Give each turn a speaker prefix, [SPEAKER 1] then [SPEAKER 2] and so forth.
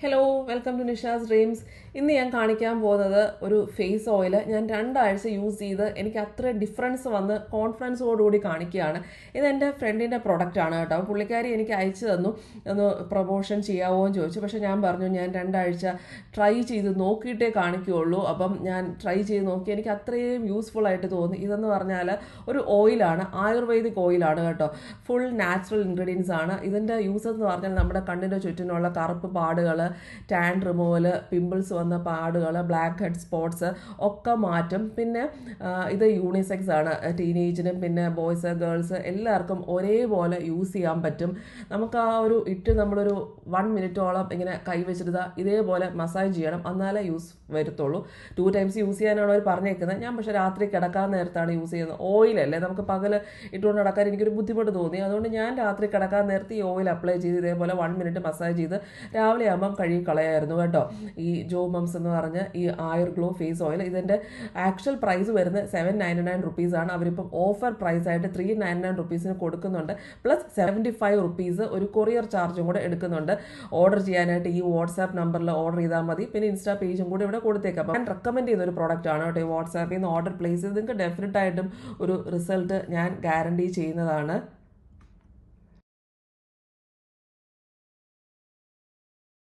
[SPEAKER 1] Hello welcome to Nisha's dreams. ഇന്ന് ഞാൻ കാണിക്കാൻ പോകുന്നത് ഒരു ഫേസ് ഓയിൽ ഞാൻ 2 ആഴ്ച യൂസ് ചെയ്ത് എനിക്ക് അത്ര ഡിഫറൻസ് വന്ന് കോൺഫിഡൻസോടുകൂടി കാണിക്കുകയാണ്. ഇതെൻ്റെ ഫ്രണ്ടിൻ്റെ പ്രൊഡക്റ്റാണ് കേട്ടോ. പുള്ളിക്കാരി എനിക്ക് അയച്ചു തന്നു, ഒന്ന് പ്രൊമോഷൻ ചെയ്യാവോ എന്ന് ചോദിച്ചു. പക്ഷേ ഞാൻ പറഞ്ഞു ഞാൻ 2 ആഴ്ച ട്രൈ ചെയ്ത് നോക്കിയിട്ടേ കാണിക്കുകയുള്ളൂ. അപ്പം ഞാൻ ട്രൈ ചെയ്ത് നോക്കി, എനിക്ക് അത്രയും യൂസ്ഫുൾ ആയിട്ട് തോന്നി. ഇതെന്ന് പറഞ്ഞാൽ ഒരു ഓയിലാണ്, ആയുർവേദിക് ഓയിലാണ് കേട്ടോ. ഫുൾ നാച്ചുറൽ ഇൻഗ്രീഡിയൻസ് ആണ്. ഇതിൻ്റെ യൂസ് എന്ന് പറഞ്ഞാൽ നമ്മുടെ കണ്ണിൻ്റെ ചുറ്റിനുള്ള കറുപ്പ് പാടുകൾ, ടാൻ റിമൂവൽ, പിമ്പിൾസ് വന്ന പാടുകൾ, ബ്ലാക്ക് ഹെഡ് സ്പോട്ട്സ് ഒക്കെ മാറ്റും. പിന്നെ ഇത് യൂണിസെക്സ് ആണ്, ടീനേജിനും പിന്നെ ബോയ്സ് ഗേൾസ് എല്ലാവർക്കും ഒരേപോലെ യൂസ് ചെയ്യാൻ പറ്റും. നമുക്ക് ആ ഒരു നമ്മളൊരു 1 മിനിറ്റോളം ഇങ്ങനെ കൈവച്ചിട്ട് ഇതേപോലെ മസാജ് ചെയ്യണം, എന്നാലേ യൂസ് വരത്തുള്ളൂ. 2 ടൈംസ് യൂസ് ചെയ്യാനാണ് അവർ പറഞ്ഞേക്കുന്നത്. ഞാൻ പക്ഷേ രാത്രി കിടക്കാൻ നേരത്താണ് യൂസ് ചെയ്യുന്നത്. ഓയിലല്ലേ, നമുക്ക് പകൽ ഇട്ടുകൊണ്ട് നടക്കാൻ എനിക്കൊരു ബുദ്ധിമുട്ട് തോന്നി. അതുകൊണ്ട് ഞാൻ രാത്രി കിടക്കാൻ നേരത്തെ ഈ ഓയിൽ അപ്ലൈ ചെയ്ത് ഇതേപോലെ 1 മിനിറ്റ് മസാജ് ചെയ്ത് രാവിലെ ആകുമ്പം കഴുകി കളയായിരുന്നു കേട്ടോ. ഈ ജോ മംസ് എന്ന് പറഞ്ഞ ഈ ആയുർ ഗ്ലോ ഫേസ് ഓയിൽ, ഇതിൻ്റെ ആക്ച്വൽ പ്രൈസ് വരുന്നത് 799 റുപ്പീസാണ്. അവരിപ്പം ഓഫർ പ്രൈസായിട്ട് 399 റുപ്പീസിന് കൊടുക്കുന്നുണ്ട്. പ്ലസ് 75 റുപ്പീസ് ഒരു കൊറിയർ ചാർജും കൂടെ എടുക്കുന്നുണ്ട്. ഓർഡർ ചെയ്യാനായിട്ട് ഈ വാട്സാപ്പ് നമ്പറിൽ ഓർഡർ ചെയ്താൽ മതി. പിന്നെ ഇൻസ്റ്റാ പേജും കൂടി ഇവിടെ കൊടുത്തേക്കാം. ഞാൻ റെക്കമെൻഡ് ചെയ്യുന്ന ഒരു പ്രോഡക്റ്റ് ആണ് കേട്ടോ. ഈ വാട്സാപ്പിൽ നിന്ന് ഓർഡർ പ്ലേസ് ചെയ്ത് നിങ്ങൾക്ക് ഡെഫിനറ്റായിട്ടും ഒരു റിസൾട്ട് ഞാൻ ഗ്യാരണ്ടി ചെയ്യുന്നതാണ്.